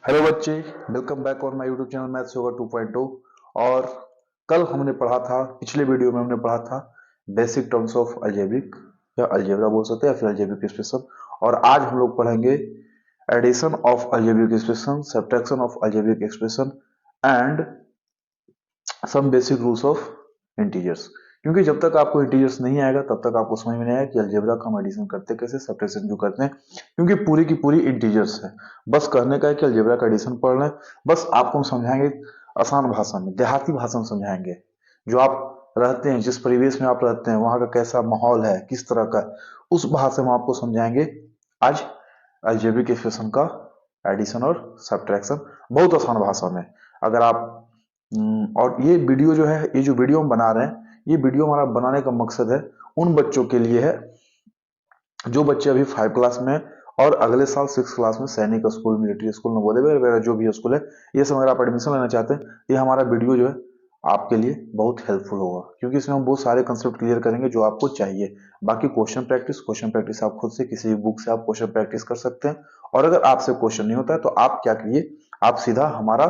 Hello बच्चे, welcome back on my YouTube channel maths yoga 2.2। और कल हमने पढ़ा था, पिछले वीडियो में हमने पढ़ा था बेसिक टर्म्स ऑफ अलजेब्रिक या अलजेब्रा बोल सकते हैं या फिर अलजेब्रिक एक्सप्रेशन। और आज हम लोग पढ़ेंगे addition of algebraic expression, subtraction of algebraic expression and some basic rules of integers. क्योंकि जब तक आपको इंटीजर्स नहीं आएगा तब तक आपको समझ में नहीं आएगा कि अलजेब्रा का हम एडिशन करते कैसे, सब्ट्रैक्शन क्यों करते हैं, क्योंकि पूरी की पूरी इंटीजर्स है। बस कहने का है कि अलजेब्रा का एडिशन पढ़ लें, बस आपको हम समझाएंगे आसान भाषा में, देहाती भाषा में समझाएंगे। जो आप रहते हैं, जिस परिवेश में आप रहते हैं, वहां का कैसा माहौल है, किस तरह का, उस भाषा में आपको समझाएंगे आज अलजेब्रिक एक्सप्रेशन का एडिशन और सब्ट्रैक्शन बहुत आसान भाषा में। अगर आप और ये वीडियो जो है, ये जो वीडियो हम बना रहे हैं, ये वीडियो हमारा बनाने का मकसद है उन बच्चों के लिए है जो बच्चे अभी 5 क्लास में है और अगले साल 6 क्लास में सैनिक स्कूल, मिलिट्री स्कूल, नवोदय वगैरह जो भी स्कूल है, ये सब अगर आप एडमिशन लेना चाहते हैं, ये हमारा वीडियो जो है आपके लिए बहुत हेल्पफुल होगा, क्योंकि इसमें हम बहुत सारे कंसेप्ट क्लियर करेंगे जो आपको चाहिए। बाकी क्वेश्चन प्रैक्टिस आप खुद से किसी भी बुक से आप क्वेश्चन प्रैक्टिस कर सकते हैं। और अगर आपसे क्वेश्चन नहीं होता है तो आप क्या करिए, आप सीधा हमारा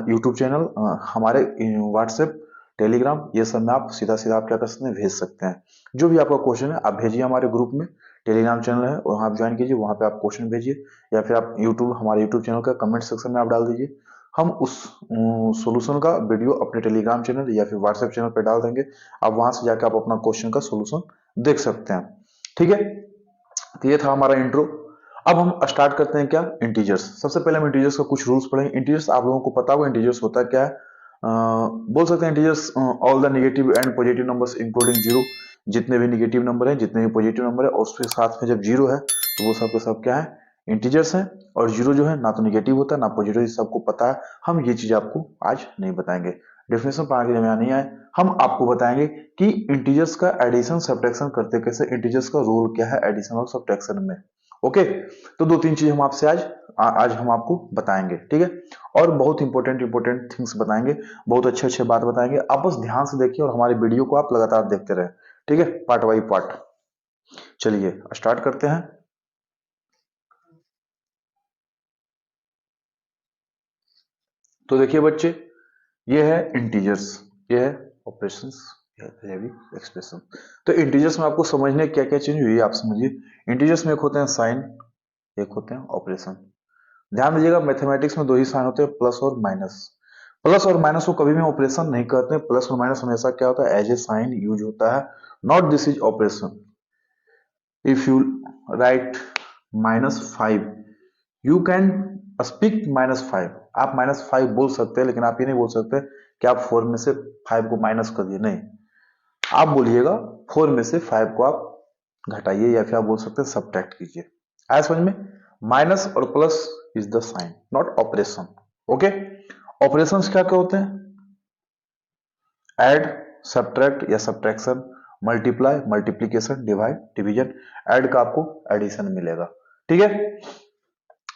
यूट्यूब चैनल, हमारे व्हाट्सएप, टेलीग्राम, ये सब में आप सीधा सीधा आप क्या कर सकते हैं, भेज सकते हैं। जो भी आपका क्वेश्चन है आप भेजिए हमारे ग्रुप में, टेलीग्राम चैनल है वहां आप ज्वाइन कीजिए, वहां पे आप क्वेश्चन भेजिए, या फिर आप हमारे यूट्यूब चैनल का कमेंट सेक्शन में आप डाल दीजिए। हम उस सॉल्यूशन का वीडियो अपने टेलीग्राम चैनल या फिर व्हाट्सएप चैनल पे डाल देंगे। आप वहां से जाकर आप अपना क्वेश्चन का सॉल्यूशन देख सकते हैं। ठीक है, तो ये था हमारा इंट्रो। अब हम स्टार्ट करते हैं क्या, इंटीजर्स। सबसे पहले हम इंटीजर्स का कुछ रूल्स पढ़ेंगे। इंटीजर्स आप लोगों को पता होगा इंटीजर्स होता क्या है। बोल सकते हैं integers all the negative and positive numbers including zero. जितने भी नेगेटिव नंबर है, जितने भी पॉजिटिव नंबर है और उसके साथ में जब जीरो है तो वो सब के सब क्या है, इंटीजर्स हैं। और जीरो जो है ना तो नेगेटिव होता है ना पॉजिटिव, सबको पता है। हम ये चीज आपको आज नहीं बताएंगे, डेफिनेशन पढ़ा के हमें नहीं आए। हम आपको बताएंगे कि इंटीजर्स का एडिशन सब्ट्रैक्शन करते कैसे, इंटीजर्स का रोल क्या है एडिशन और सब्ट्रैक्शन में। ओके, तो दो तीन चीज हम आपसे आज हम आपको बताएंगे, ठीक है। और बहुत इंपॉर्टेंट इंपॉर्टेंट थिंग्स बताएंगे, बहुत अच्छे अच्छे बात बताएंगे। आप बस ध्यान से देखिए और हमारी वीडियो को आप लगातार देखते रहे, ठीक है, पार्ट बाई पार्ट। चलिए स्टार्ट करते हैं। तो देखिए बच्चे, ये है इंटीजर्स, ये है ऑपरेशंस, ये है एक्सप्रेशन। तो इंटीजर्स में आपको समझने क्या क्या चीज हुई आप समझिए। इंटीजर्स में एक होते हैं साइन, एक होते हैं ऑपरेशन। ध्यान दीजिएगा, मैथमेटिक्स में दो ही साइन होते हैं, प्लस और माइनस। प्लस और माइनस को कभी भी ऑपरेशन नहीं करते हैं। प्लस और माइनस हमेशा क्या होता है, एज ए साइन यूज होता है, not this is operation. If you right -5, you can speak -5। आप -5 बोल सकते हैं, लेकिन आप ये नहीं बोल सकते कि आप 4 में से 5 को माइनस कर दिए, नहीं। आप बोलिएगा 4 में से 5 को आप घटाइए, या फिर आप बोल सकते हैं सब्ट्रैक्ट कीजिए। आया समझ में? माइनस और plus is the sign, not operation. Okay, operations क्या क्या होते हैं, ऐड, सब्ट्रैक्ट या subtraction, multiply, multiplication, divide, division. Add का आपको एडिशन मिलेगा, ठीक है।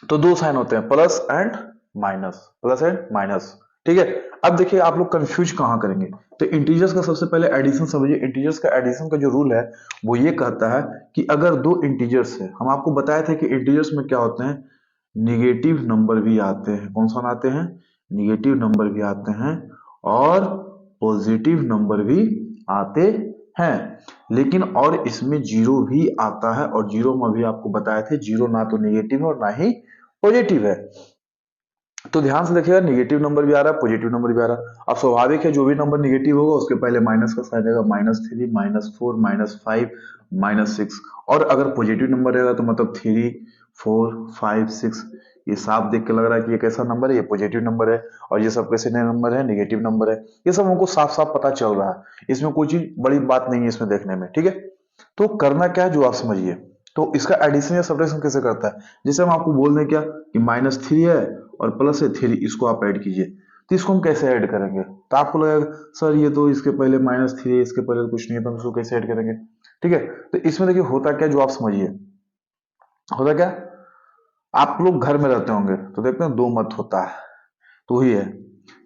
तो दो साइन होते हैं, plus and minus, plus and minus, ठीक है। अब देखिए आप लोग कंफ्यूज कहां करेंगे। तो इंटीजर्स का सबसे पहले एडिशन समझिए। इंटीजर्स का एडिशन का जो रूल है वो ये कहता है कि अगर दो इंटीजर्स है, हम आपको बताया था कि इंटीजर्स में क्या होते हैं, निगेटिव नंबर भी आते हैं। कौन सा आते हैं, निगेटिव नंबर भी आते हैं और पॉजिटिव नंबर भी आते हैं। लेकिन और इसमें जीरो भी आता है, और जीरो में भी आपको बताए थे जीरो ना तो नेगेटिव है और ना ही पॉजिटिव है। तो ध्यान से देखिएगा, नेगेटिव नंबर भी आ रहा है, पॉजिटिव नंबर भी आ रहा है। अब स्वाभाविक है जो भी नंबर नेगेटिव होगा उसके पहले माइनस का साइन रहेगा, -3, -4, -5, -6। और अगर पॉजिटिव नंबर रहेगा तो मतलब 3, 4, 5, 6। ये साफ देख के लग रहा है कि ये कैसा नंबर है, ये पॉजिटिव नंबर है। और ये सब कैसे नंबर है, नेगेटिव नंबर है। ये सब हमको साफ साफ पता चल रहा है, इसमें कोई चीज बड़ी बात नहीं है इसमें देखने में, ठीक है। तो करना क्या है जो आप समझिए। तो इसका एडिशन या सब्ट्रैक्शन कैसे करता है, जैसे हम आपको बोल दें क्या कि -3 है और प्लस है 3, इसको आप ऐड कीजिए। तो इसको हम कैसे ऐड करेंगे, तो आपको लगेगा सर ये तो इसके पहले -3 है, इसके पहले कुछ नहीं है, तो हम इसको कैसे ऐड करेंगे, ठीक है। तो इसमें देखिए होता क्या जो आप समझिए, होता क्या, आप लोग घर में रहते होंगे तो देखते हैं दो मत होता है, तो वही है,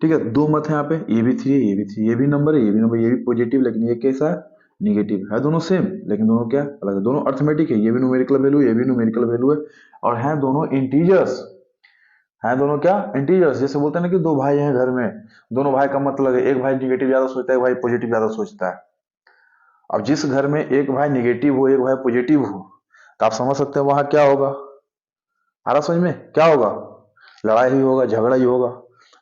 ठीक है। दो मत है यहाँ पे, ये भी 3 है, ये भी 3, ये भी नंबर है, ये भी नंबर, ये भी पॉजिटिव, लेकिन ये कैसा है, निगेटिव है। दोनों सेम लेकिन दोनों क्या अलग है, दोनों अर्थमेटिक है, ये भी न्यूमेरिकल वैल्यू, ये भी न्यूमेरिकल वैल्यू है, और हैं दोनों इंटीजर्स, हैं दोनों क्या इंटीजर्स। जैसे बोलते हैं ना कि दो भाई हैं घर में, दोनों भाई का मतलब है एक भाई निगेटिव ज्यादा सोचता है, एक भाई पॉजिटिव ज्यादा सोचता है। अब जिस घर में एक भाई निगेटिव हो एक भाई पॉजिटिव हो, तो आप समझ सकते हैं वहां क्या होगा। आ रहा समझ में क्या होगा? लड़ाई ही होगा, झगड़ा ही होगा,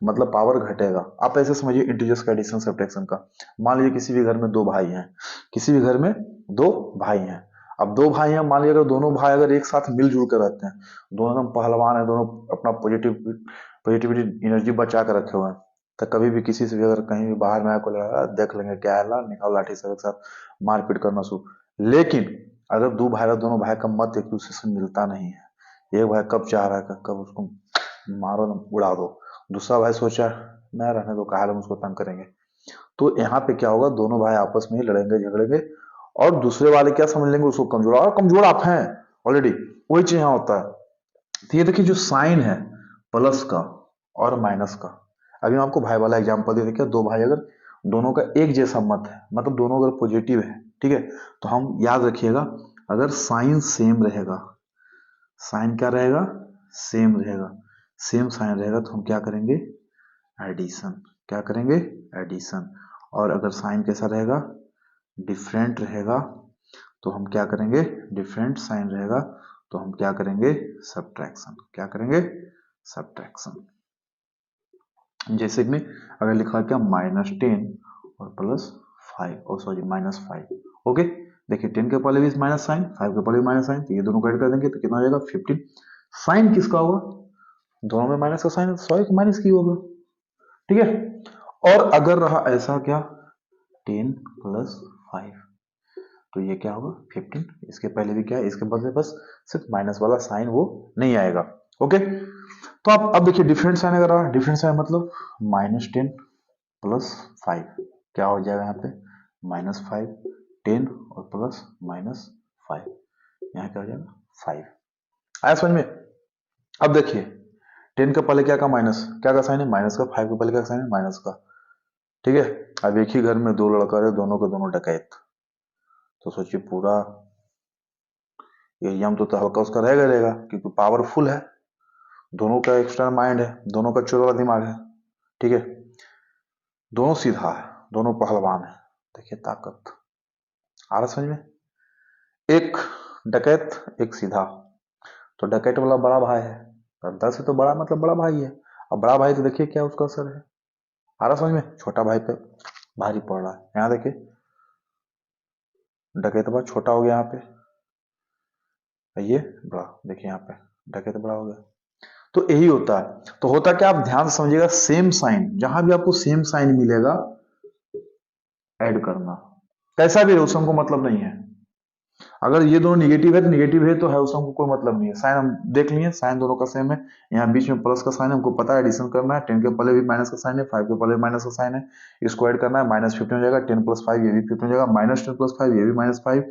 मतलब पावर घटेगा। आप ऐसे समझिए इंटीजर्स का एडिशन सब्ट्रैक्शन का। मान लीजिए किसी भी घर में दो भाई हैं, किसी भी घर में दो भाई हैं। अब दो भाई हैं, मान लीजिए अगर दोनों भाई अगर एक साथ मिलजुल कर रहते हैं, दोनों एकदम पहलवान है, दोनों अपना पॉजिटिविटी एनर्जी बचा कर रखे हुए हैं, तो कभी भी किसी से भी अगर कहीं भी बाहर में आया कोई लड़ा देख लेंगे क्या है ला निकाल लाठी सब एक साथ मारपीट करना शुरू। लेकिन अगर दो भाई का दोनों भाई का मत एक दूसरे से मिलता नहीं है, एक भाई कब चाह रहा है कि कब उसको मारो ना उड़ा दो, दूसरा भाई सोचा न रहने दो कहा हम उसको तंग करेंगे, तो यहाँ पे क्या होगा दोनों भाई आपस में ही लड़ेंगे झगड़ेंगे, और दूसरे वाले क्या समझ लेंगे उसको कमजोर, और कमजोर आप हैं ऑलरेडी। वही चीज यहाँ होता है। तो ये देखिए जो साइन है प्लस का और माइनस का, अभी हम आपको भाई वाला एग्जांपल दे क्या, दो भाई अगर दोनों का एक जैसा मत है, मतलब दोनों अगर पॉजिटिव है, ठीक है, तो हम याद रखिएगा अगर साइन सेम रहेगा, साइन क्या रहेगा सेम रहेगा, सेम साइन रहेगा तो हम क्या करेंगे एडिशन, क्या करेंगे एडिशन। और अगर साइन कैसा रहेगा डिफरेंट रहेगा तो हम क्या करेंगे, डिफरेंट साइन रहेगा तो हम क्या करेंगे सब्ट्रैक्शन, क्या करेंगे सब्ट्रैक्शन। जैसे कि अगर लिखा क्या -10 और +5 और सॉरी -5, ओके। देखिए 10 के पहले भी माइनस साइन, 5 के पहले भी माइनस साइन, तो ये दोनों को ऐड कर देंगे तो कितना हो जाएगा 15। साइन किसका होगा, दोनों में माइनस का साइन है, सॉरी माइनस की होगा, ठीक है। और अगर रहा ऐसा क्या 10 + 5, तो ये क्या होगा 15। इसके पहले भी क्या है, इसके बदले बस सिर्फ माइनस वाला साइन वो नहीं आएगा, ओके। तो आप अब देखिए डिफरेंट साइन अगर रहा, डिफरेंट साइन मतलब -10 + 5 क्या हो जाएगा यहाँ पे -5, 10 और प्लस -5, यहाँ क्या हो जाएगा 5। आया समझ में? अब देखिए 10 का पहले क्या का माइनस, क्या का साइन है माइनस का, 5 के पहले क्या का साइन है माइनस का, ठीक है। अब एक ही घर में दो लड़का रहे, दोनों के दोनों डकैत, तो सोचिए पूरा एरिया में तो हल्का उसका रहेगा रहेगा क्योंकि पावरफुल है, दोनों का एक्स्ट्रा माइंड है, दोनों का चोरा दिमाग है, ठीक है, दोनों सीधा है, दोनों पहलवान है। देखिए ताकत आ रहा समझ में? एक डकैत एक सीधा, तो डकैत वाला बड़ा भाई है, अंदर से तो बड़ा मतलब बड़ा भाई है। अब बड़ा भाई तो देखिए क्या उसका असर है, आ रहा समझ में? छोटा भाई पे भारी पड़ रहा है। यहाँ देखिए डकैत बड़ा छोटा हो गया, यहाँ पे ये बड़ा, देखिए यहाँ पे डकैत बड़ा हो गया। तो यही होता है। तो होता क्या आप ध्यान से समझिएगा, सेम साइन जहां भी आपको सेम साइन मिलेगा ऐड करना, कैसा भी है उससे हमको मतलब नहीं है। अगर ये दोनों निगेटिव है तो निगेटिव है तो है, उससे हमको कोई मतलब नहीं है। साइन हम देख लिए, साइन दोनों का सेम है, यहाँ बीच में प्लस का साइन है, हमको पता है एडिशन करना है, 10 के पहले भी माइनस का साइन है, 5 के पहले भी माइनस का साइन है, इसको ऐड करना है, -15 हो जाएगा, 10 + 5 ये भी 15 हो जाएगा, -10 + 5 ये भी -5,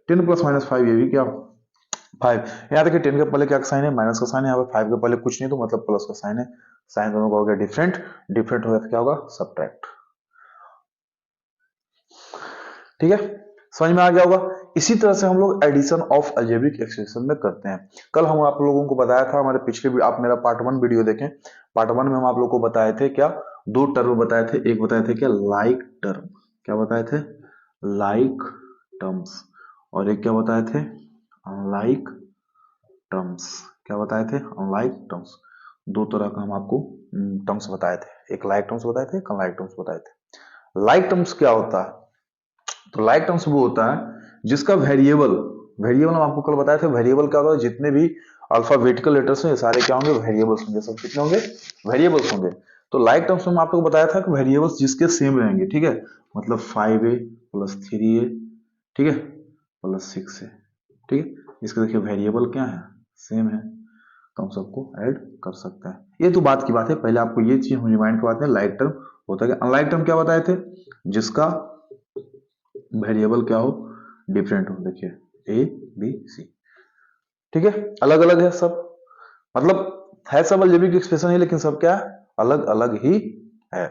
10 + -5 ये भी क्या 5। यहाँ देखिए 10 के पहले क्या साइन है माइनस का साइन है, यहाँ पे 5 के पहले कुछ नहीं तो मतलब प्लस का साइन है, साइन दोनों का हो गया डिफरेंट, डिफरेंट हो गया तो क्या होगा सब्ट्रैक्ट, ठीक है, समझ में आ गया होगा। इसी तरह से हम लोग एडिशन ऑफ अलजेब्रिक एक्सप्रेशन में करते हैं। कल हम आप लोगों को बताया था हमारे पिछले आप मेरा पार्ट 1 वीडियो देखें, पार्ट 1 में हम आप लोग को बताए थे क्या, दो टर्म बताए थे, एक बताए थे क्या लाइक टर्म, क्या बताए थे लाइक टर्म्स, और एक क्या बताए थे अनलाइक टर्म्स, क्या बताए थे अनलाइक टर्म्स। दो तरह का हम आपको टर्म्स बताए थे, एक लाइक टर्म्स बताए थे, एक अनलाइक टर्म्स बताए थे। लाइक टर्म्स क्या होता है, तो लाइक टर्म्स वो होता है जिसका वेरिएबल, वेरिएबल हम आपको कल बताए थे, वेरिएबल क्या होता है जितने भी अल्फाबेटिकल लेटर्स हैं ये सारे क्या होंगे वेरिएबल्स होंगे, सब कितने होंगे वेरिएबल्स होंगे। तो लाइक टर्म्स में आप लोग बताया था कि वेरिएबल्स जिसके सेम रहेंगे, ठीक है, मतलब 5a + 3a, ठीक है, +6 है, ठीक है, इसका देखिए वेरिएबल क्या है सेम है, तो हम सबको ऐड कर सकते हैं। ये तो बात की बात है, पहले आपको ये चीज रिमाइंड करवाते हैं। लाइक टर्म होता है, अनलाइक टर्म क्या बताए थे, जिसका वेरिएबल क्या हो डिफरेंट हो, देखिए ए बी सी, ठीक है, अलग अलग है सब, मतलब है सब अलजेब्रिक एक्सप्रेशन है लेकिन सब क्या अलग अलग ही है।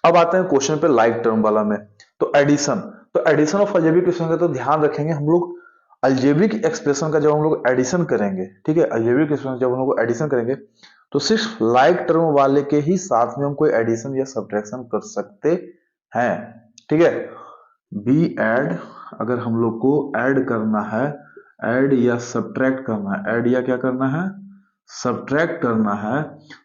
अब आते हैं क्वेश्चन पे लाइक टर्म वाला में, तो एडिशन, तो एडिशन ऑफ अलजेब्रिक एक्सप्रेशन का तो ध्यान रखेंगे हम लोग, अलजेब्रिक एक्सप्रेशन का जब हम लोग एडिशन करेंगे, ठीक है, अलजेब्रिक एक्सप्रेशन जब हम लोग एडिशन करेंगे तो सिर्फ लाइक टर्म वाले के ही साथ में हम कोई एडिशन या सब्ट्रैक्शन कर सकते हैं, ठीक है। बी एड, अगर हम लोग को ऐड करना है, ऐड या सब्ट्रैक्ट करना है, ऐड या क्या करना है, सब्ट्रैक्ट करना है,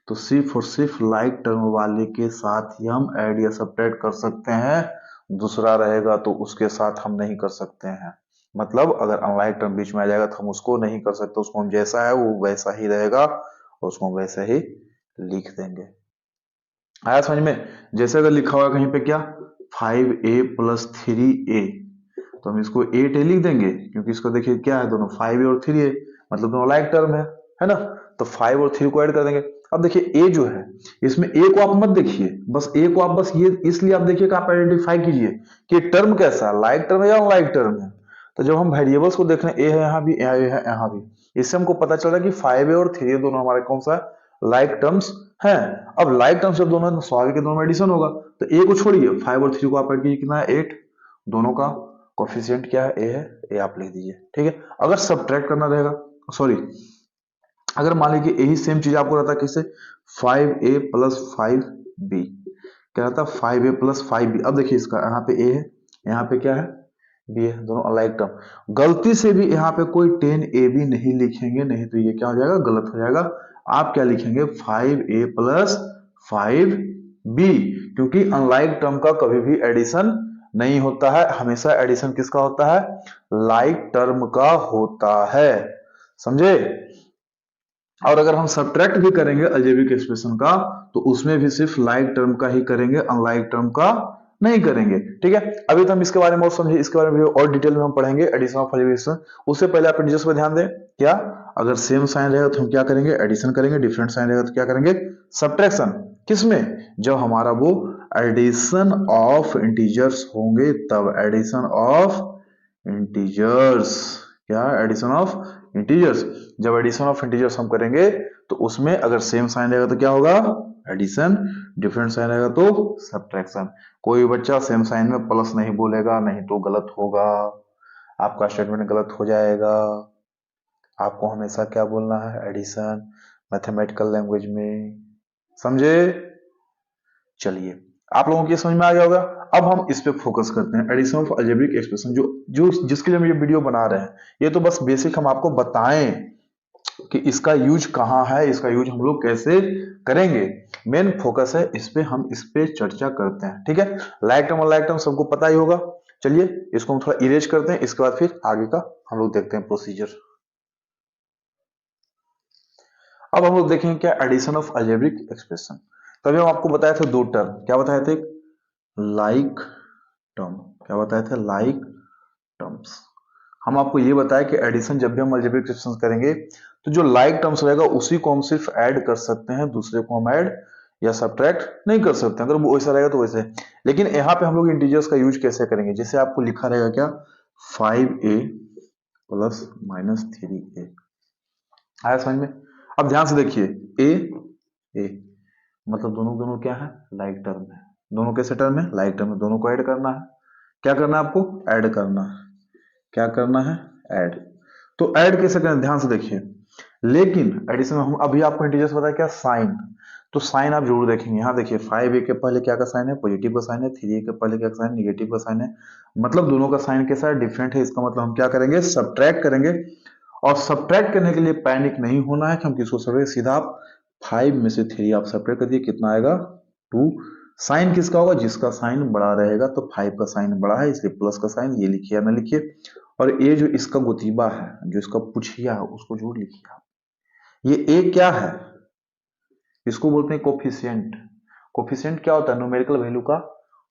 तो सिर्फ और सिर्फ लाइक टर्म वाले के साथ ही हम ऐड या सब्ट्रैक्ट कर सकते हैं, दूसरा रहेगा तो उसके साथ हम नहीं कर सकते हैं। मतलब अगर अनलाइक टर्म बीच में आ जाएगा तो हम उसको नहीं कर सकते, उसको हम जैसा है वो वैसा ही रहेगा, उसको हम वैसे ही लिख देंगे। आया समझ में? जैसे अगर लिखा हुआ कहीं पे क्या 5a प्लस 3a, तो हम इसको 8a लिख देंगे, क्योंकि इसको देखिए क्या है, दोनों 5a और 3a, मतलब दोनों लाइक टर्म है ना। तो 5 और 3 को ऐड कर देंगे। अब देखिए a जो है, इसमें a को आप मत देखिए, बस a को आप बस ये इसलिए आप देखिए कि आप आइडेंटिफाई कीजिए कि टर्म कैसा है, लाइक टर्म है या अनलाइक टर्म है। तो जब हम वेरिएबल्स को देख रहे हैं, a है यहाँ भी, a है यहाँ भी, इससे हमको पता चल रहा है कि 5a और 3a दोनों हमारे कौन सा लाइक टर्म्स हैं। अब लाइक टर्म्स जब दोनों है, स्वाभाविक है दोनों में एडिशन होगा, तो a को छोड़िए, 5 और 3 को आप ऐड कीजिए, कितना है 8, दोनों का कोफिशिएंट क्या है, a है, a आप लिख दीजिए, ठीक है। अगर सब्ट्रैक्ट करना रहेगा, सॉरी, अगर मान लीजिए यही सेम चीज आपको रहता किससे, 5a प्लस 5b, क्या रहता 5a प्लस 5b। अब देखिए इसका यहाँ पे a है, यहाँ पे क्या है, b है, दोनों अलाइक टर्म। गलती से भी यहाँ पे कोई 10ab नहीं लिखेंगे, नहीं तो ये क्या हो जाएगा, गलत हो जाएगा। आप क्या लिखेंगे, 5a प्लस 5b, क्योंकि अनलाइक टर्म का कभी भी एडिशन नहीं होता है, हमेशा एडिशन किसका होता है, लाइक टर्म का होता है, समझे। और अगर हम सब्ट्रैक्ट भी करेंगे अलजेब्रिक एक्सप्रेशन का, तो उसमें भी सिर्फ लाइक टर्म का ही करेंगे, अनलाइक टर्म का नहीं करेंगे, ठीक है। अभी तो हम इसके बारे में और समझे, इसके बारे में और डिटेल में हम पढ़ेंगे एडिशन ऑफ अलजेब्रिक। उससे पहले आप इंटीजर्स पर ध्यान दें, क्या, अगर सेम साइन रहेगा तो हम क्या करेंगे, एडिशन करेंगे, डिफरेंट साइन रहेगा तो क्या करेंगे, सब्ट्रैक्शन। किसमें, जब हमारा वो एडिशन ऑफ इंटीजर्स होंगे तब, एडिशन ऑफ इंटीजर्स, क्या, एडिशन ऑफ इंटीजर्स। जब एडिशन ऑफ इंटीजर्स हम करेंगे तो उसमें अगर सेम साइन रहेगा तो क्या होगा, एडिशन, डिफरेंट साइन रहेगा तो सब्ट्रैक्शन। कोई बच्चा सेम साइन में प्लस नहीं बोलेगा, नहीं तो गलत होगा, आपका स्टेटमेंट गलत हो जाएगा। आपको हमेशा क्या बोलना है, एडिशन, मैथमेटिकल लैंग्वेज में, समझे। चलिए, आप लोगों को ये समझ में आ गया होगा। अब हम इस पे फोकस करते हैं, एडिशन ऑफ अलजेब्रिक एक्सप्रेशन, जो जो जिसके लिए हम ये वीडियो बना रहे हैं। ये तो बस बेसिक हम आपको बताएं कि इसका यूज कहाँ है, इसका यूज हम लोग कैसे करेंगे, मेन फोकस है इस पे, हम इस पे चर्चा करते हैं, ठीक है। लाइक टर्म और लाइक टर्म सबको पता ही होगा। चलिए इसको हम थोड़ा इरेज करते हैं, इसके बाद फिर आगे का हम लोग देखते हैं प्रोसीजर। अब हम लोग देखेंगे क्या, एडिशन ऑफ अलजेब्रिक एक्सप्रेशन। तभी हम आपको बताए थे दो टर्म, क्या बताए थे, लाइक टर्म, क्या बताए थे, लाइक टर्म्स। हम आपको ये बताया कि एडिशन जब भी हम अलजेब्रिक एक्सप्रेशन करेंगे तो जो लाइक टर्म्स रहेगा उसी को हम सिर्फ ऐड कर सकते हैं, दूसरे को हम ऐड या सब्ट्रैक्ट नहीं कर सकते, अगर वो वैसा रहेगा तो वैसे। लेकिन यहाँ पे हम लोग इंटीजर्स का यूज कैसे करेंगे, जैसे आपको लिखा रहेगा क्या, 5a प्लस माइनस 3a, आया समझ में। अब ध्यान से देखिए, ए मतलब दोनों दोनों क्या है, लाइक टर्म है, दोनों कैसे टर्म है, लाइक टर्म है, दोनों को ऐड करना है। क्या करना है आपको, ऐड करना है, क्या करना है, ऐड। तो ऐड कैसे करें, ध्यान से देखिए। लेकिन एडिशन में हम अभी आपको इंटीजर्स बताया क्या, साइन, तो साइन आप जरूर देखेंगे। यहाँ देखिए 5a के पहले क्या का साइन है, पॉजिटिव का साइन है, 3a के पहले क्या का साइन, निगेटिव का साइन है, मतलब दोनों का साइन कैसा है, डिफरेंट है। इसका मतलब हम क्या करेंगे, सब्ट्रैक्ट करेंगे। और सब्ट्रैक्ट करने के लिए पैनिक नहीं होना है कि हम किसको सब्ट्रैक्ट, सीधा आप 5 में से 3 आप सब्ट्रैक्ट कर दिए, कितना आएगा 2। साइन किसका होगा, जिसका साइन बड़ा रहेगा, तो 5 का साइन बड़ा है इसलिए प्लस का साइन, ये लिखिए या ना लिखिए। और ये जो इसका गुतीबा है, जो इसका पुछिया है, उसको जोड़ लिखिए आप। ये ए क्या है, इसको बोलते हैं कोफिशिएंट। कोफिशिएंट क्या होता है, न्यूमेरिकल वैल्यू का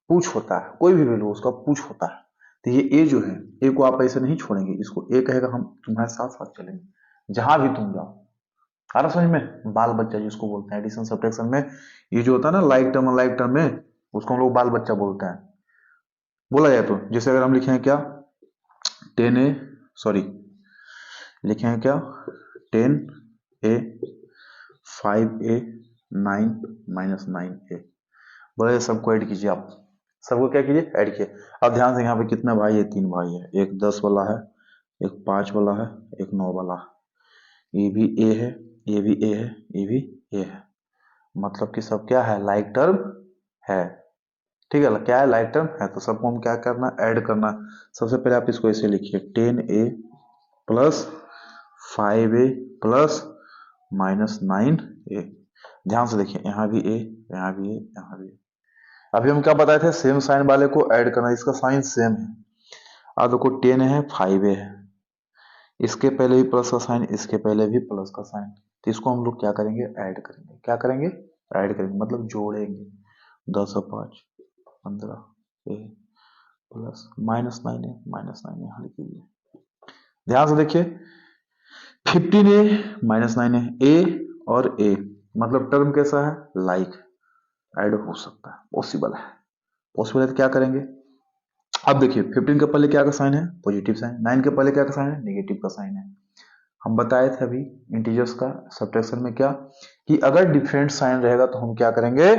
पूछ होता है, कोई भी वैल्यू उसका पूछ होता है। तो ये ए जो है, ए को आप ऐसे नहीं छोड़ेंगे, इसको ए कहेगा हम तुम्हारे साथ साथ चलेंगे जहां भी तुम जाओ। आ रहा समझ में, बाल बच्चा जिसको बोलते हैं एडिशन सब्ट्रैक्शन में, ये जो होता है ना लाइक टर्म अनलाइक टर्म में, उसको हम लोग बाल बच्चा बोलते हैं। बोला जाए तो जैसे अगर हम लिखे हैं क्या, 10a, सॉरी लिखे हैं क्या, 10a 5a 9 माइनस 9a, बोले सबको ऐड कीजिए आप, सबको क्या कीजिए, ऐड कीजिए। अब ध्यान से यहाँ पे कितना भाई है, 3 भाई है, एक 10 वाला है, एक 5 वाला है, एक 9 वाला। ये भी ए है, ये भी ए है, ये भी ए है, मतलब कि सब क्या है, लाइक टर्म है। ठीक है, क्या है, लाइक टर्म है, तो सबको हम क्या करना, ऐड करना। सबसे पहले आप इसको ऐसे लिखिए, 10a plus 5a plus -9a। ध्यान से देखिए, यहाँ भी ए, यहाँ भी ए, यहाँ भी ए। अभी हम क्या बताए थे, सेम साइन वाले को ऐड करना, इसका साइन सेम है। अब देखो 10 है, 5a है, इसके पहले भी प्लस का साइन, इसके पहले भी प्लस का साइन, तो इसको हम लोग क्या करेंगे, ऐड करेंगे। क्या करेंगे, ऐड करेंगे, मतलब जोड़ेंगे। 10 और 5 15 ए प्लस -9 है, -9 यहाँ लिख दीजिए। ध्यान से देखिए, 15a -9 है, ए और ए, मतलब टर्म कैसा है, लाइक, ऐड हो सकता है, पॉसिबल है। पॉसिबल है तो क्या करेंगे, अब देखिए 15 के पहले क्या का साइन है, पॉजिटिव साइन, 9 के पहले क्या का साइन है, नेगेटिव का साइन है। हम बताए थे अभी इंटीजर्स का सब्ट्रैक्शन में क्या, कि अगर डिफरेंट साइन रहेगा तो हम क्या करेंगे,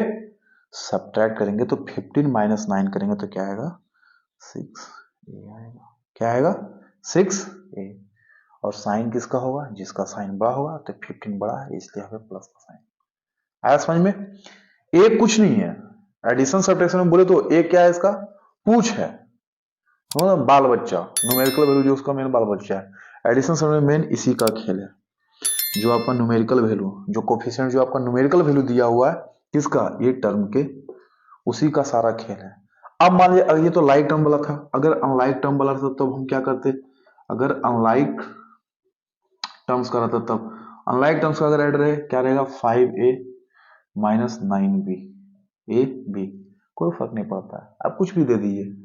सब्ट्रैक्ट करेंगे। तो 15 -9 करेंगे तो क्या आएगा, 6a आएगा। क्या आएगा, 6a। और साइन किसका होगा, जिसका साइन बड़ा होगा, तो 15 बड़ा है इसलिए हमें प्लस का साइन आया। समझ में, ए कुछ नहीं है, एडिशन सब्ट्रैक्शन में बोले तो ए क्या है, इसका पूछ है, बाल बच्चा, न्यूमेरिकल वैल्यू जो उसका मेन बाल बच्चा है। एडिशन सब में मेन इसी का खेल है, जो आपका न्यूमेरिकल वैल्यू, जो कोफिशिएंट जो आपका न्यूमेरिकल वैल्यू दिया हुआ है किसका, ये टर्म के, उसी का सारा खेल है। अब मान लीजिए ये तो लाइक टर्म वाला था, अगर अनलाइक टर्म वाला था तब हम क्या करते, अगर अनलाइक टर्म्स का रहता तब, अनलाइक टर्म्स का अगर ऐड रहे क्या रहेगा, 5a -9b, ए बी, कोई फर्क नहीं पड़ता है, आप कुछ भी दे दीजिए,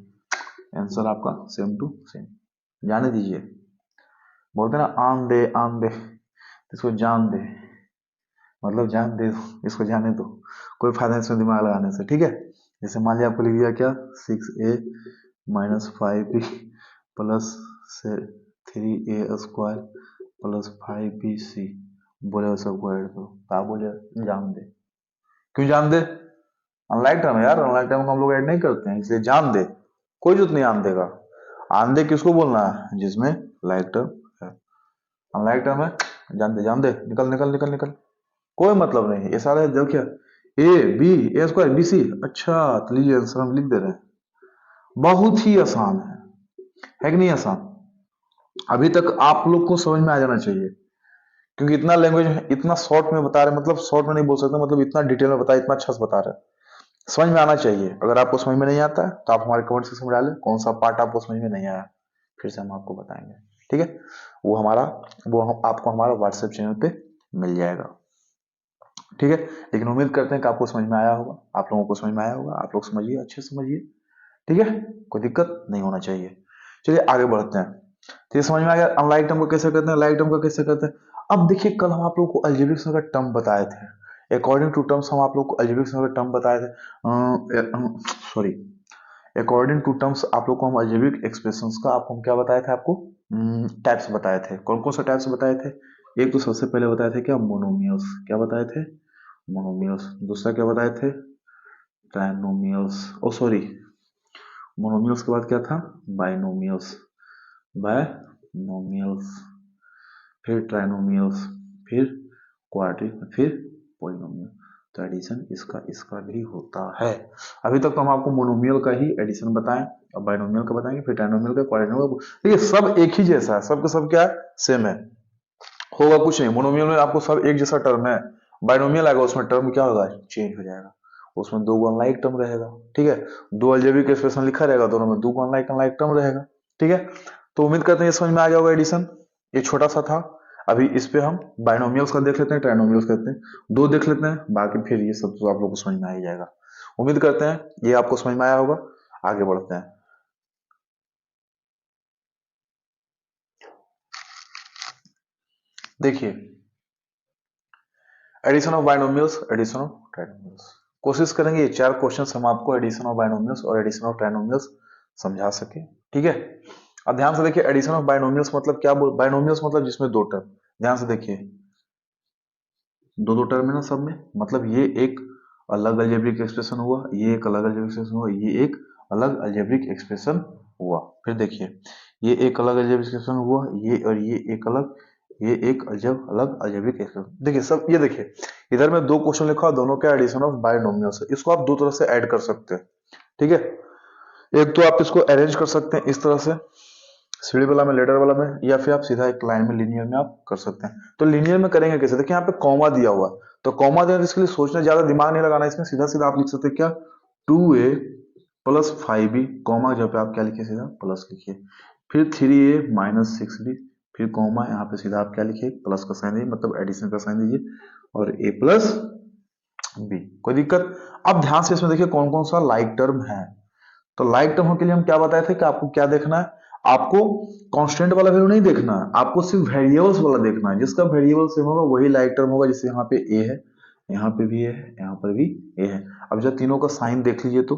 आंसर आपका सेम टू सेम। जाने दीजिए, बोलते ना आन दे, इसको जान दे, मतलब जान दे, इसको जाने दो, कोई फायदा नहीं इसमें दिमाग लगाने से। ठीक है, जैसे मान लिया आपको लिख दिया क्या, 6a -5b plus 3a² plus 5bc, बोले वो सबको ऐड करो, क्या बोले, जान दे। क्यों जान दे, अनलाइक टर्म है यार, अनलाइक टर्म को हम लोग ऐड नहीं करते हैं, इसलिए जान दे, कोई जरूरत नहीं आन देगा। आन दे किसको बोलना है, जिसमें लाइक टर्म है। अनलाइक टर्म है, जान दे, निकल निकल निकल निकल, कोई मतलब नहीं। ये सारे देखिए, a² bc, अच्छा तो लीजिए आंसर हम लिख दे रहे हैं, बहुत ही आसान है कि नहीं आसान। अभी तक आप लोग को समझ में आ जाना चाहिए, क्योंकि इतना लैंग्वेज इतना शॉर्ट में बता रहे, मतलब शॉर्ट में नहीं बोल सकते, मतलब इतना डिटेल में बताया, इतना अच्छा से बता रहे हैं, समझ में आना चाहिए। अगर आपको समझ में नहीं आता है तो आप हमारे कमेंट सेक्शन में डालें कौन सा पार्ट आपको समझ में नहीं आया, फिर से हम आपको बताएंगे। ठीक है, वो हम आपको हमारा व्हाट्सएप चैनल पे मिल जाएगा। ठीक है, लेकिन उम्मीद करते हैं कि आपको समझ में आया होगा, आप लोगों को समझ में आया होगा, आप लोग समझिए, अच्छे से समझिए। ठीक है, कोई दिक्कत नहीं होना चाहिए। चलिए आगे बढ़ते हैं। तो ये समझ में आ गया अनलाइक टर्म को कैसे करते हैं, लाइक टर्म को कैसे करते हैं। अब देखिए, कल हम आप लोगों को अलजेब्रिक का टर्म बताए थे, अकॉर्डिंग टू टर्म्स हम आप लोग को अलजेब्रिक का टर्म बताए थे, सॉरी, अकॉर्डिंग टू टर्म्स आप लोग को हम अलजेब्रिक एक्सप्रेशंस का आपको हम क्या बताए थे, आपको टाइप्स बताए थे। कौन कौन सा टाइप्स बताए थे, एक तो सबसे पहले बताए थे क्या, मोनोमियल्स, क्या बताए थे, मोनोमियल्स। दूसरा क्या बताए थे, ट्राइनोमियल्स, ओ सॉरी, मोनोमियल्स के बाद क्या था, बाइनोमियल्स, बाइनोमियल्स, फिर ट्राइनोमियल्स, फिर क्वाड्रिक, फिर पॉलिनोमियल। तो एडिशन इसका इसका भी होता है। अभी तक तो हम आपको मोनोमियल का ही एडिशन बताएं, और बाइनोमियल का बताएंगे, फिर ट्राइनोमियल का, क्वाड्रिनोमियल का। देखिए सब एक ही जैसा है, सबके सब क्या है, सेम है, होगा कुछ नहीं। मोनोमियल में आपको सब एक जैसा टर्म है, बाइनोमियल आएगा उसमें टर्म क्या होगा, चेंज हो जाएगा, उसमें दो अनलाइक टर्म रहेगा। ठीक है, दो अलजेब्रिक एक्सप्रेशन लिखा रहेगा, दोनों में दो अनलाइक अनलाइक टर्म रहेगा। ठीक है, तो उम्मीद करते हैं ये समझ में आ गया होगा एडिशन, ये छोटा सा था। अभी इस पे हम बाइनोमियल्स का देख लेते हैं, ट्राइनोमियल्स करते हैं, दो देख लेते हैं, बाकी फिर ये सब तो आप लोग को समझ में आ ही जाएगा। उम्मीद करते हैं ये आपको समझ में आया होगा। आगे बढ़ते हैं। देखिए, addition of binomials, addition of trinomials, कोशिश करेंगे ये चार क्वेश्चंस हम आपको एडिशन ऑफ बाइनोमियल्स और एडिशन ऑफ ट्राइनोमियल्स समझा सके। ठीक है, अब ध्यान से देखिए, एडिशन ऑफ बाइनोमियल्स मतलब क्या, बाइनोमियल्स मतलब जिसमें दो टर्म, ध्यान से देखिए, दो दो टर्म है ना सब में, मतलब ये एक अलग अलजेब्रिक एक्सप्रेशन हुआ, ये एक अलग अलजेब्रिक एक्सप्रेशन हुआ, ये एक अलग अलजेब्रिक एक्सप्रेशन हुआ। फिर देखिए, ये एक अलग अलजेब्रिक एक्सप्रेशन हुआ, ये और ये एक अलग, ये एक अलग अलजेब्रिक एक्सप्रेशन। देखिए सब, ये देखिए इधर में दो क्वेश्चन लिखा, दोनों के एडिशन ऑफ बायनोमियल्स है। इसको आप दो तरह से ऐड कर सकते हैं, ठीक है। एक तो आप इसको अरेंज कर सकते हैं इस तरह से, सीढ़ी वाला में, लेडर वाला में, या फिर आप सीधा एक लाइन में लीनियर में आप कर सकते हैं। तो लीनियर में करेंगे कैसे, देखिए यहाँ पे कॉमा दिया हुआ है, तो कॉमा दिया, इसके लिए सोचना ज्यादा दिमाग नहीं लगाना, इसमें सीधा सीधा आप लिख सकते हैं क्या, 2a प्लस 5b, कॉमा जब पे आप क्या लिखिए, सीधा प्लस लिखिए, फिर 3a माइनस 6b, फिर कॉमा, यहाँ पे सीधा आप क्या लिखिए, प्लस का साइन दीजिए, मतलब एडिशन का साइन दीजिए, और a प्लस b। कोई दिक्कत? अब ध्यान से इसमें देखिए कौन कौन सा लाइक टर्म है। तो लाइक टर्म के लिए हम क्या बताए थे कि आपको क्या देखना है, आपको कांस्टेंट वाला वैल्यू नहीं देखना है, आपको सिर्फ वेरिएबल्स वाला देखना है। जिसका वेरिएबल सेम होगा वही लाइक टर्म होगा। जैसे यहाँ पे a है, यहाँ पे भी a है, यहाँ पर भी a है। अब जब तीनों का साइन देख लीजिए तो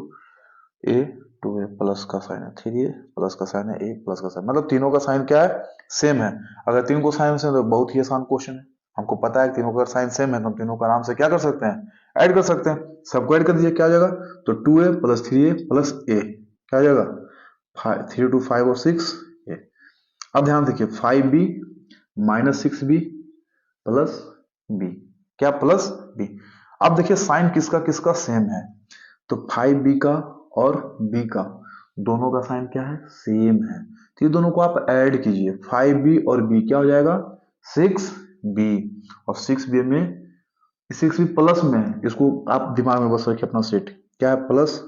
a 2a प्लस का साइन है, 3a प्लस का साइन है, a प्लस का साइन, मतलब तीनों का साइन क्या है, सेम है। अगर तीन को साइन सेम तो बहुत ही आसान क्वेश्चन है। हमको पता है कि तीनों का साइन सेम है तो हम तीनों का आराम से क्या कर सकते हैं, ऐड कर सकते हैं। सबको ऐड कर दीजिए, क्या आ जाएगा, तो 2a plus 3a plus a क्या आ जाएगा, 3 2 5 और 6 a। अब ध्यान देखिए 5b minus 6b plus b, क्या प्लस b। अब देखिए साइन किसका किसका सेम है, तो 5b का और b का दोनों का साइन क्या है, सेम है। तो ये दोनों को आप ऐड कीजिए, 5b और b क्या हो जाएगा, 6b, और 6b में 6b प्लस में है, इसको आप दिमाग में बस रखिए अपना सेट, क्या है प्लस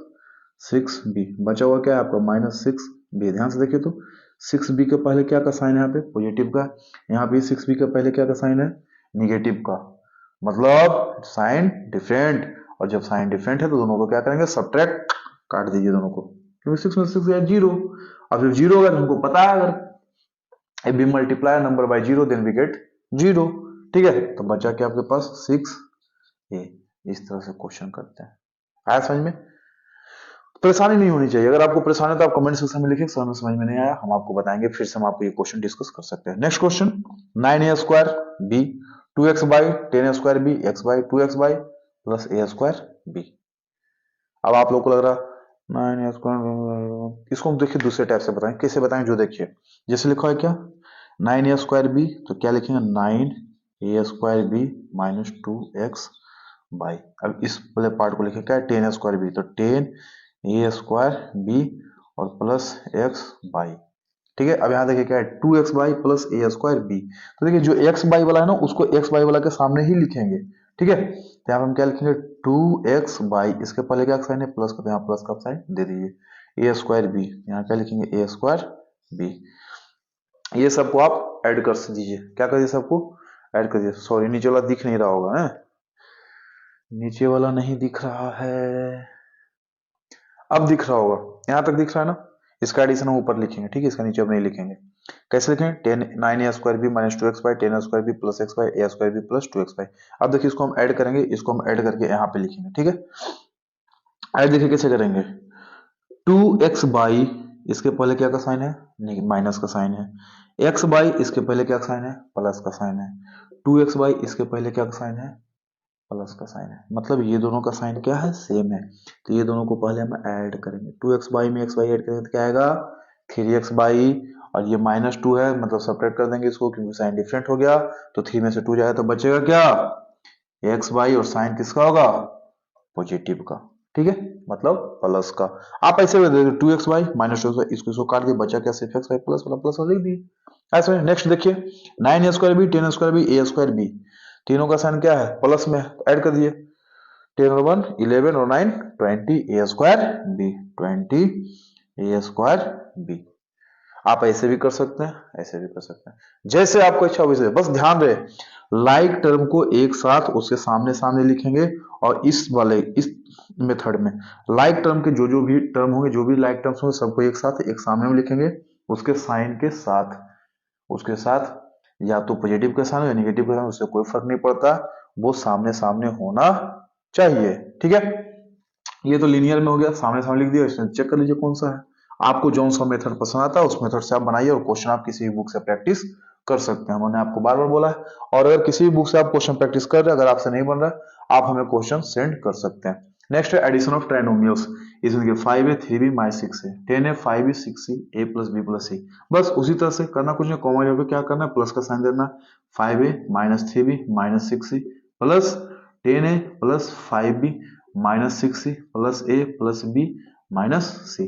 6b, बचा हुआ क्या है आपका माइनस 6b। ध्यान से देखिए तो 6b के पहले क्या का साइन है, यहाँ पे पॉजिटिव का, यहाँ पे 6b के पहले क्या का साइन है, निगेटिव का, मतलब साइन डिफरेंट। और जब साइन डिफरेंट है तो दोनों को क्या करेंगे, सब्ट्रैक्ट, काट दीजिए दोनों को, क्योंकि 6 में 6 गया 0। अब जब 0 होगा तो हमको पता है, अगर B multiply number by 0 then we get 0, ठीक है। तो बचा क्या आपके पास 6a। इस तरह से क्वेश्चन करते हैं, आया समझ में? परेशानी नहीं होनी चाहिए। अगर आपको परेशानी है तो आप कमेंट सेक्शन में लिखिए, सर हमें समझ में नहीं आया, हम आपको बताएंगे, फिर से हम आपको ये क्वेश्चन डिस्कस कर सकते हैं। Next question, 9a square b 2x by 10a square b x by 2x by plus a square b। अब आप लोग को लग रहा 9a स्क्वायर, इसको हम देखिए दूसरे टाइप से बताएं, कैसे बताएं, जो देखिए जैसे लिखा है क्या, 9a स्क्वायर b, तो क्या लिखेंगे 9a square b minus 2x by, अब इस वाले पार्ट को लिखें क्या है 10a स्क्वायर b, तो 10a स्क्वायर b और प्लस x बाई, ठीक है। अब यहाँ देखिए क्या है 2x by plus a square b, तो देखिए जो x बाई वाला है ना उसको x बाई वाला के सामने ही लिखेंगे, ठीक है। तो यहाँ पे हम क्या लिखेंगे 2x बाई, इसके पहले क्या साइन है प्लस का, तो यहाँ प्लस का साइन दे दीजिए, a स्क्वायर b, यहाँ क्या लिखेंगे a स्क्वायर b। ये सबको आप ऐड कर दीजिए, क्या करिए सबको ऐड कर दीजिए। सॉरी नीचे वाला दिख नहीं रहा होगा, है नीचे वाला नहीं दिख रहा है, अब दिख रहा होगा, यहाँ तक दिख रहा है ना। इसका एडिशन हम ऊपर लिखेंगे, ठीक है, इसका नीचे अब नहीं लिखेंगे। कैसे लिखेंगे 10 9a square B minus 2x by 10a square B plus x by a square B plus 2x by. अब देखिए इसको हम ऐड करेंगे, इसको हम ऐड करके यहाँ पे लिखेंगे, ठीक है। ऐड देखिए कैसे करेंगे, 2x बाई, इसके पहले क्या का साइन है, माइनस का साइन है, x बाई इसके पहले क्या साइन है, प्लस का साइन है, 2x बाई इसके पहले क्या साइन है, प्लस का साइन है, मतलब ये दोनों का साइन क्या है, सेम है। तो ये दोनों को पहले हम ऐड करेंगे, 2x बाई में x बाई ऐड करेंगे तो क्या आएगा 3x बाई, और ये माइनस 2 है मतलब सब्ट्रैक्ट कर देंगे इसको क्योंकि साइन डिफरेंट हो गया, तो 3 में से 2 जाएगा तो बचेगा क्या x बाई, और साइन किसका होगा, पॉजिटिव का, ठीक है, मतलब प्लस का। आप ऐसे 2x बाई माइनस 2 इसको काट दिए, बचा क्या सिर्फ x बाई प्लस वाला प्लस वाला लिख दिए ऐसे। नेक्स्ट देखिए 9a square B 10a square B a square B, तीनों का साइन क्या है प्लस में, ऐड कर दिए, 10 और 1 11 और 9 20 a square b 20 a square b। आप ऐसे भी कर सकते हैं, ऐसे भी कर सकते हैं, जैसे आपको इच्छा हो वैसे। बस ध्यान रहे लाइक टर्म को एक साथ उसके सामने सामने लिखेंगे, और इस वाले इस मेथड में लाइक टर्म के जो भी टर्म होंगे, जो भी लाइक टर्म्स होंगे सबको एक साथ एक सामने में लिखेंगे, उसके साइन के साथ, उसके साथ या तो पॉजिटिव के साथ या नेगेटिव के साथ, उससे कोई फर्क नहीं पड़ता, वो सामने सामने होना चाहिए, ठीक है। ये तो लीनियर में हो गया, सामने सामने लिख दिया, इसमें चेक कर लीजिए कौन सा है आपको, जो सा मेथड पसंद आता है उस मेथड से आप बनाइए, और क्वेश्चन आप किसी भी बुक से प्रैक्टिस कर सकते हैं। मैंने आपको बार बार बोला है, और अगर किसी भी बुक से आप क्वेश्चन प्रैक्टिस कर रहे हैं, अगर आपसे नहीं बन रहा है आप हमें क्वेश्चन सेंड कर सकते हैं। नेक्स्ट है एडिशन ऑफ ट्राइनोमियल्स। इसमें देखिए 5a 3b minus 6a 10a 5b 6c a plus b plus c। बस उसी तरह से करना कुछ नहीं, कॉमन यहाँ पे क्या करना है, प्लस का साइन देना। 5a minus 3b minus 6c plus 10a plus 5b minus 6c plus a plus b minus c।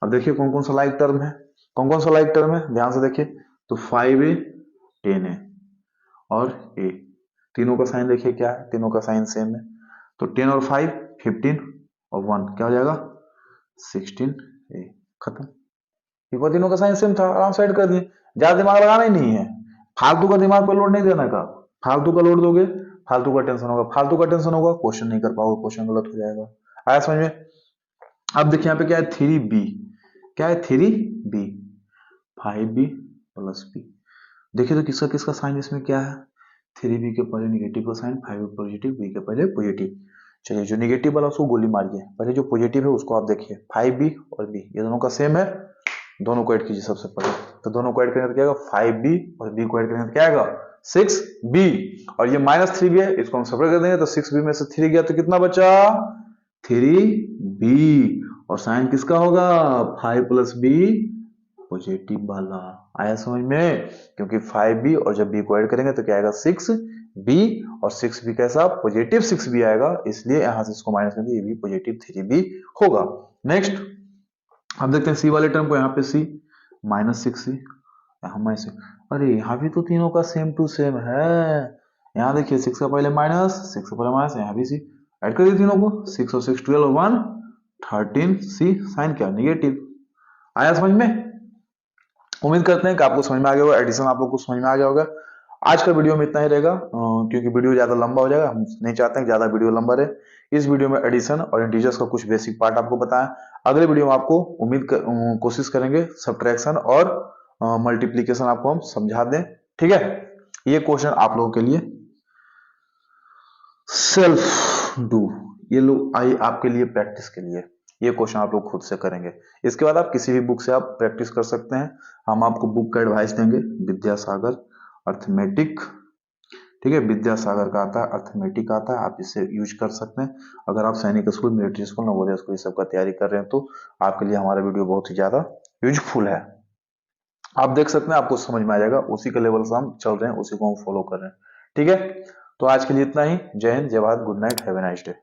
अब देखिए कौन कौन सा लाइक टर्म है, कौन कौन सा लाइक टर्म है, ध्यान से देखिए। तो 5a 10a और a, तीनों का साइन देखिए क्या है, तीनों का साइन सेम है। तो 10 और 5 15 और 1 क्या हो जाएगा 16a, खत्म। देखो तीनों का साइन सेम था, आराम से ऐड कर दिए, ज्यादा दिमाग लगाना ही नहीं है, फालतू का दिमाग पर लोड नहीं देना का। फालतू का लोड दोगे फालतू का टेंशन होगा, फालतू का टेंशन होगा क्वेश्चन नहीं कर पाओगे, क्वेश्चन गलत हो जाएगा। आया समझ में। अब देखिए यहाँ पे क्या है 3b, क्या है 3b 5b प्लस b। देखिए तो किसका किसका साइन इसमें क्या है, 3b के पहले निगेटिव का साइन, 5b पॉजिटिव, b के पहले पॉजिटिव। चलिए जो निगेटिव वाला उसको गोली मारिए, पहले जो पॉजिटिव है उसको आप देखिए 5b और b ये दोनों का सेम है, दोनों को ऐड कीजिए सबसे पहले। तो दोनों को ऐड करेंगे तो क्या आएगा 5b और b को ऐड करेंगे तो क्या आएगा 6b। और ये माइनस 3b है, इसको हम सेपरेट कर देंगे तो 6b में से 3 गया तो कितना बचा 3b। और साइन किसका होगा 5 प्लस b पॉजिटिव वाला। आया समझ में, क्योंकि 5b और जब b को ऐड करेंगे तो क्या आएगा 6b और 6b कैसा पॉजिटिव 6b आएगा, इसलिए यहां से इसको माइनस करके ये भी पॉजिटिव 3b होगा। नेक्स्ट अब देखते हैं सी वाले टर्म को, यहाँ पे c माइनस 6c यहाँ माइनस, अरे यहाँ भी तो तीनों का सेम टू सेम है। यहाँ देखिए 6 का पहले माइनस 6 का पहले माइनस, यहाँ भी c ऐड कर दिए तीनों को, 6 और 6 12 और 1 13c, साइन क्या निगेटिव। आया समझ में। उम्मीद करते हैं कि आपको समझ में आ गया होगा, एडिशन आप लोग को समझ में आ गया होगा। आज का वीडियो में इतना ही रहेगा, क्योंकि वीडियो ज्यादा लंबा हो जाएगा, हम नहीं चाहते हैं ज्यादा वीडियो लंबा रहे। इस वीडियो में एडिशन और इंटीजर्स का कुछ बेसिक पार्ट आपको बताया। अगले वीडियो में आपको कोशिश करेंगे सब्ट्रैक्शन और मल्टीप्लीकेशन आपको हम समझा दें, ठीक है। ये क्वेश्चन आप लोगों के लिए सेल्फ डू, ये लोग आई आपके लिए प्रैक्टिस के लिए, ये क्वेश्चन आप लोग खुद से करेंगे। इसके बाद आप किसी भी बुक से आप प्रैक्टिस कर सकते हैं, हम आपको बुक का एडवाइस देंगे, विद्यासागर अर्थमेटिक, ठीक है, विद्यासागर का आता है, अर्थमेटिक आता है, आप इसे यूज कर सकते हैं। अगर आप सैनिक school, military school, Navodaya school ये सब का तैयारी कर रहे हैं तो आपके लिए हमारा वीडियो बहुत ही ज्यादा यूजफुल है। आप देख सकते हैं, आपको समझ में आ जाएगा, उसी के लेवल से हम चल रहे हैं, उसी को हम फॉलो कर रहे हैं, ठीक है। तो आज के लिए इतना ही, जय हिंद, जय Bharat, good night, have a nice day.